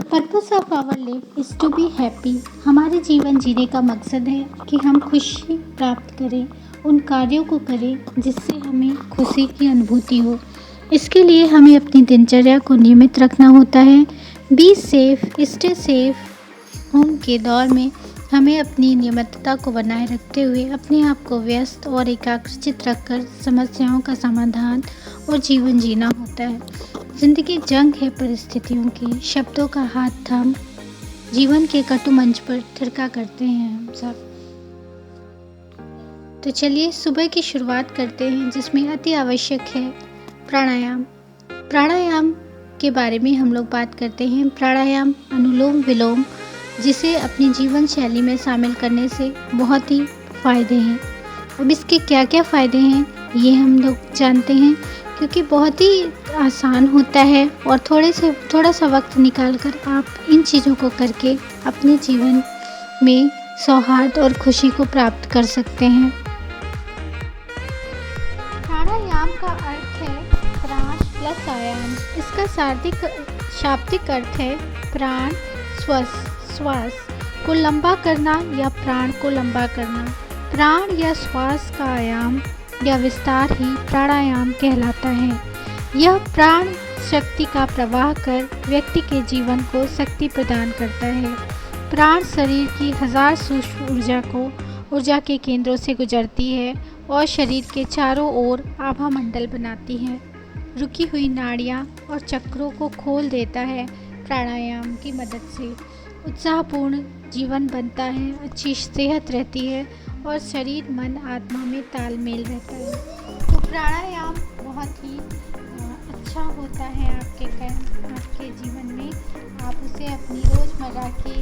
The purpose of our life is to be happy. हमारे जीवन जीने का मकसद है कि हम खुशी प्राप्त करें, उन कार्यों को करें जिससे हमें खुशी की अनुभूति हो। इसके लिए हमें अपनी दिनचर्या को नियमित रखना होता है। Be safe, stay safe home के दौर में हमें अपनी नियमितता को बनाए रखते हुए अपने आप को व्यस्त और एकाग्रचित रखकर समस्याओं का समाधान और जीवन जीना होता है। जिंदगी जंग है परिस्थितियों की, शब्दों का हाथ थाम जीवन के कटु मंच पर थिरका करते हैं हम सब। तो चलिए सुबह की शुरुआत करते हैं, जिसमें अति आवश्यक है प्राणायाम। प्राणायाम के बारे में हम लोग बात करते हैं। प्राणायाम अनुलोम विलोम, जिसे अपनी जीवन शैली में शामिल करने से बहुत ही फ़ायदे हैं। अब इसके क्या क्या फ़ायदे हैं ये हम लोग जानते हैं, क्योंकि बहुत ही आसान होता है और थोड़ा सा वक्त निकालकर आप इन चीज़ों को करके अपने जीवन में सौहार्द और खुशी को प्राप्त कर सकते हैं। प्राणायाम का अर्थ है प्राण प्लस आयाम। इसका शाब्दिक अर्थ है प्राण श्वास को लंबा करना या प्राण को लंबा करना। प्राण या श्वास का आयाम या विस्तार ही प्राणायाम कहलाता है। यह प्राण शक्ति का प्रवाह कर व्यक्ति के जीवन को शक्ति प्रदान करता है। प्राण शरीर की 1000 सूक्ष्म ऊर्जा के केंद्रों से गुजरती है और शरीर के चारों ओर आभा मंडल बनाती है। रुकी हुई नाड़ियाँ और चक्रों को खोल देता है। प्राणायाम की मदद से उत्साहपूर्ण जीवन बनता है, अच्छी सेहत रहती है और शरीर मन आत्मा में तालमेल रहता है। तो प्राणायाम बहुत ही अच्छा होता है आपके जीवन में। आप उसे अपनी रोज़मर्रा के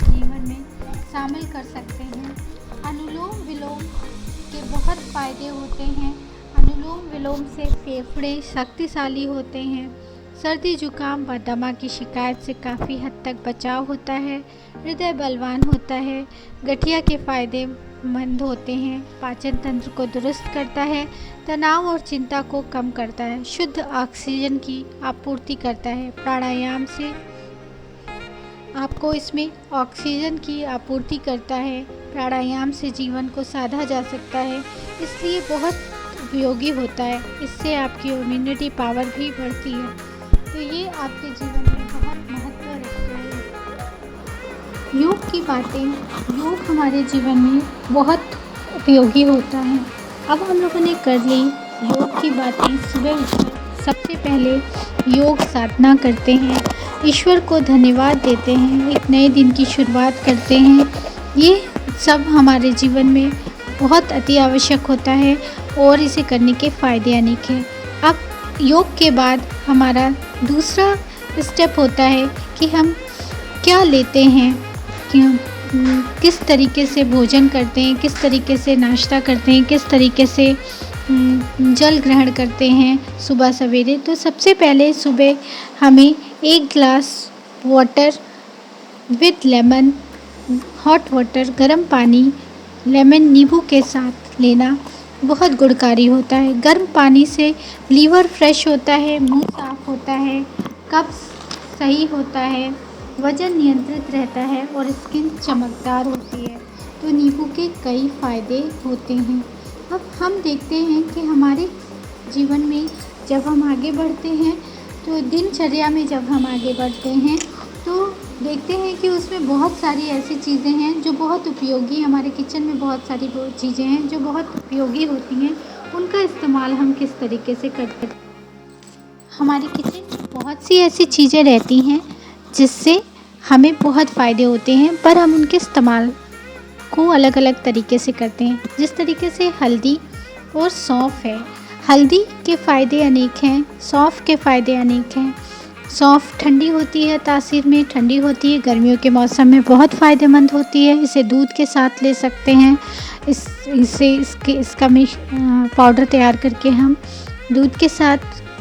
जीवन में शामिल कर सकते हैं। अनुलोम विलोम के बहुत फ़ायदे होते हैं। अनुलोम विलोम से फेफड़े शक्तिशाली होते हैं। सर्दी जुकाम व दमा की शिकायत से काफ़ी हद तक बचाव होता है। हृदय बलवान होता है। गठिया के फायदे मंद होते हैं। पाचन तंत्र को दुरुस्त करता है। तनाव और चिंता को कम करता है। शुद्ध ऑक्सीजन की आपूर्ति करता है। प्राणायाम से आपको इसमें ऑक्सीजन की आपूर्ति करता है। प्राणायाम से जीवन को साधा जा सकता है, इसलिए बहुत उपयोगी होता है। इससे आपकी इम्यूनिटी पावर भी बढ़ती है, तो ये आपके जीवन में बहुत महत्व रखता है। योग की बातें, योग हमारे जीवन में बहुत उपयोगी होता है। अब हम लोगों ने कर ली योग की बातें। सुबह उठकर सबसे पहले योग साधना करते हैं, ईश्वर को धन्यवाद देते हैं, एक नए दिन की शुरुआत करते हैं। ये सब हमारे जीवन में बहुत अति आवश्यक होता है और इसे करने के फ़ायदे अनेक हैं। अब योग के बाद हमारा दूसरा स्टेप होता है कि हम क्या लेते हैं, कि हम किस तरीके से भोजन करते हैं, किस तरीके से नाश्ता करते हैं, किस तरीके से जल ग्रहण करते हैं सुबह सवेरे। तो सबसे पहले सुबह हमें 1 गिलास water with lemon, hot water, गर्म पानी, लेमन नींबू के साथ लेना बहुत गुणकारी होता है। गर्म पानी से लीवर फ्रेश होता है, मुंह साफ होता है, कब्ज सही होता है, वजन नियंत्रित रहता है और स्किन चमकदार होती है। तो नींबू के कई फ़ायदे होते हैं। अब हम देखते हैं कि हमारे जीवन में जब हम आगे बढ़ते हैं, तो दिनचर्या में जब हम आगे बढ़ते हैं तो देखते हैं कि उसमें बहुत सारी ऐसी चीज़ें हैं जो बहुत उपयोगी, हमारे किचन में बहुत सारी चीज़ें हैं जो बहुत उपयोगी होती हैं। उनका इस्तेमाल हम किस तरीके से करते हैं। हमारे किचन में बहुत सी ऐसी चीज़ें रहती हैं जिससे हमें बहुत फ़ायदे होते हैं, पर हम उनके इस्तेमाल को अलग अलग तरीके से करते हैं। जिस तरीके से हल्दी और सौंफ है, हल्दी के फ़ायदे अनेक हैं, सौंफ के फ़ायदे अनेक हैं। सौंफ ठंडी होती है, तासीर में ठंडी होती है, गर्मियों के मौसम में बहुत फ़ायदेमंद होती है। इसे दूध के साथ ले सकते हैं। इसका पाउडर तैयार करके हम दूध के साथ,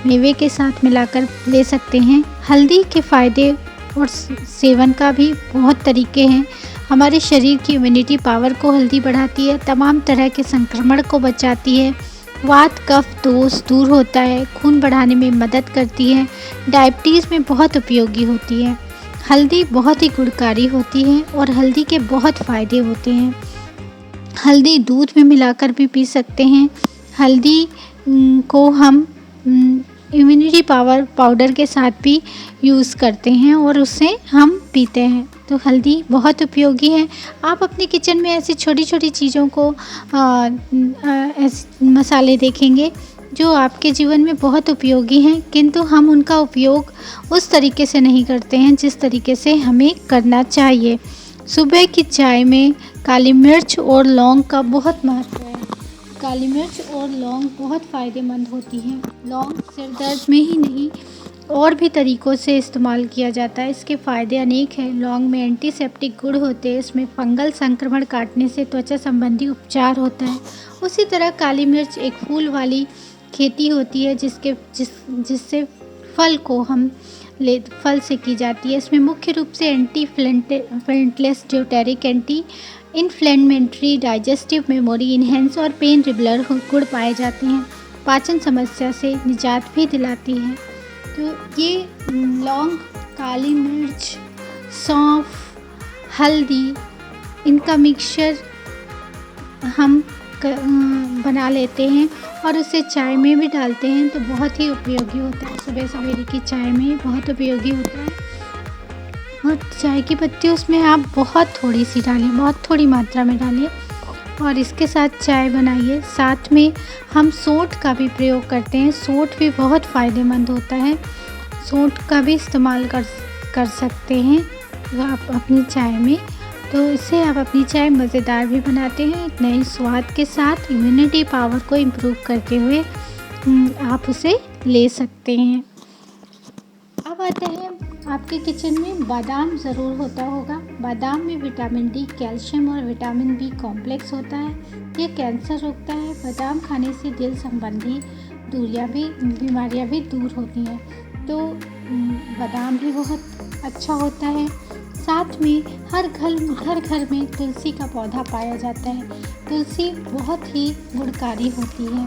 मेवे के साथ मिलाकर ले सकते हैं। हल्दी के फ़ायदे और सेवन का भी बहुत तरीके हैं। हमारे शरीर की इम्यूनिटी पावर को हल्दी बढ़ाती है, तमाम तरह के संक्रमण को बचाती है, वात कफ दोष दूर होता है, खून बढ़ाने में मदद करती है, डायबिटीज़ में बहुत उपयोगी होती है। हल्दी बहुत ही गुणकारी होती है और हल्दी के बहुत फ़ायदे होते हैं। हल्दी दूध में मिलाकर भी पी सकते हैं। हल्दी को हम इम्यूनिटी पावर पाउडर के साथ भी यूज़ करते हैं और उससे हम पीते हैं। तो हल्दी बहुत उपयोगी है। आप अपने किचन में ऐसी छोटी छोटी चीज़ों को ऐसे मसाले देखेंगे जो आपके जीवन में बहुत उपयोगी हैं, किंतु हम उनका उपयोग उस तरीके से नहीं करते हैं जिस तरीके से हमें करना चाहिए। सुबह की चाय में काली मिर्च और लौंग का बहुत महत्व है। काली मिर्च और लौंग बहुत फ़ायदेमंद होती हैं। लौंग सिर दर्द में ही नहीं और भी तरीक़ों से इस्तेमाल किया जाता है। इसके फ़ायदे अनेक हैं। लौंग में एंटीसेप्टिक गुण होते हैं। इसमें फंगल संक्रमण काटने से त्वचा संबंधी उपचार होता है। उसी तरह काली मिर्च एक फूल वाली खेती होती है जिससे फल को हम फल से की जाती है। इसमें मुख्य रूप से एंटी फ्लेंटलेस diuretic anti inflammatory digestive memory enhance और पेन रिबलर गुण पाए जाते हैं। पाचन समस्या से निजात भी दिलाती है। तो ये लौंग, काली मिर्च, सौंफ, हल्दी, इनका मिक्सचर हम बना लेते हैं और उसे चाय में भी डालते हैं तो बहुत ही उपयोगी होता है। सुबह सवेरे की चाय में बहुत उपयोगी होता है। और चाय की पत्ती उसमें आप बहुत थोड़ी सी डालें, बहुत थोड़ी मात्रा में डालें और इसके साथ चाय बनाइए। साथ में हम सौंठ का भी प्रयोग करते हैं। सौंठ भी बहुत फ़ायदेमंद होता है। सौंठ का भी इस्तेमाल कर सकते हैं आप अपनी चाय में। तो इससे आप अपनी चाय मज़ेदार भी बनाते हैं। एक नए स्वाद के साथ इम्यूनिटी पावर को इम्प्रूव करते हुए आप उसे ले सकते हैं। अब आते हैं, आपके किचन में बादाम ज़रूर होता होगा। बादाम में विटामिन डी, कैल्शियम और विटामिन बी कॉम्प्लेक्स होता है। ये कैंसर रोकता है। बादाम खाने से दिल संबंधी बीमारियां भी दूर होती हैं। तो बादाम भी बहुत अच्छा होता है। साथ में हर घर में तुलसी का पौधा पाया जाता है। तुलसी बहुत ही गुणकारी होती है।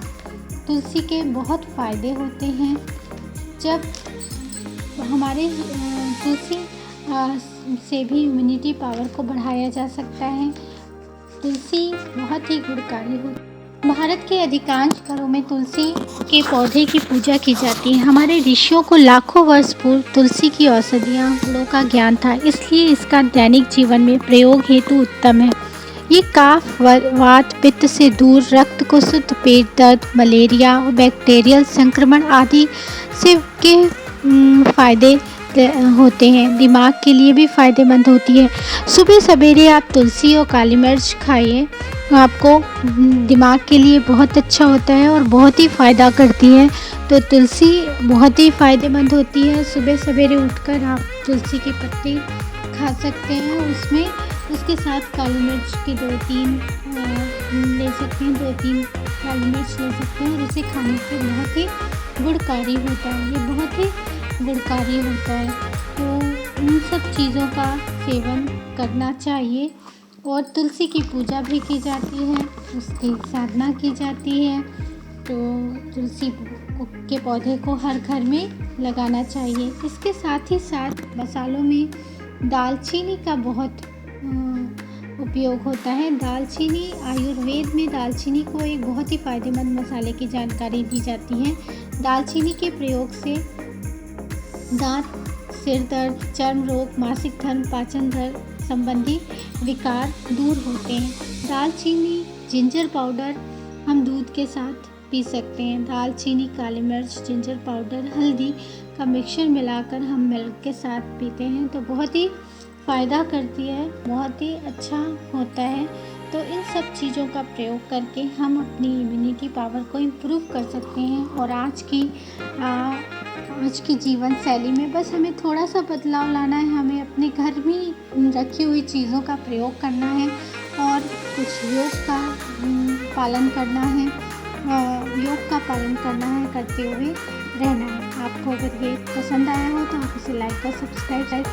तुलसी के बहुत फ़ायदे होते हैं। जब हमारे तुलसी से भी इम्यूनिटी पावर को बढ़ाया जा सकता है। तुलसी बहुत ही गुणकारी होती है। भारत के अधिकांश घरों में तुलसी के पौधे की पूजा की जाती है। हमारे ऋषियों को लाखों वर्ष पूर्व तुलसी की औषधियों गुणों का ज्ञान था, इसलिए इसका दैनिक जीवन में प्रयोग हेतु उत्तम है। ये काफ, वात, पित्त से दूर, रक्त को शुद्ध, पेट दर्द, मलेरिया और बैक्टीरियल संक्रमण आदि से के फायदे होते हैं। दिमाग के लिए भी फ़ायदेमंद होती है। सुबह सवेरे आप तुलसी और काली मिर्च खाइए, आपको दिमाग के लिए बहुत अच्छा होता है और बहुत ही फ़ायदा करती है। तो तुलसी बहुत ही फ़ायदेमंद होती है। सुबह सवेरे उठकर आप तुलसी की पत्ती खा सकते हैं। उसमें उसके साथ काली मिर्च की 2-3 ले सकते हैं, 2-3 काली मिर्च ले सकते हैं और उसे खाने से बहुत ही गुणकारी होता है। ये बहुत ही गुणकारी होता है। तो इन सब चीज़ों का सेवन करना चाहिए। और तुलसी की पूजा भी की जाती है, उसकी साधना की जाती है। तो तुलसी के पौधे को हर घर में लगाना चाहिए। इसके साथ ही साथ मसालों में दालचीनी का बहुत उपयोग होता है। दालचीनी, आयुर्वेद में दालचीनी को एक बहुत ही फ़ायदेमंद मसाले की जानकारी दी जाती है। दालचीनी के प्रयोग से दांत, सिर दर्द, चर्म रोग, मासिक धर्म, पाचन संबंधी विकार दूर होते हैं। दालचीनी, जिंजर पाउडर हम दूध के साथ पी सकते हैं। दालचीनी, काली मिर्च, जिंजर पाउडर, हल्दी का मिक्सचर मिलाकर हम मिल्क के साथ पीते हैं तो बहुत ही फ़ायदा करती है, बहुत ही अच्छा होता है। तो इन सब चीज़ों का प्रयोग करके हम अपनी इम्यूनिटी पावर को इम्प्रूव कर सकते हैं। और आज की जीवन शैली में बस हमें थोड़ा सा बदलाव लाना है। हमें अपने घर में रखी हुई चीज़ों का प्रयोग करना है और कुछ योग का पालन करना है, करते हुए रहना है। आपको अगर ये पसंद आया हो तो आप इसे लाइक और सब्सक्राइब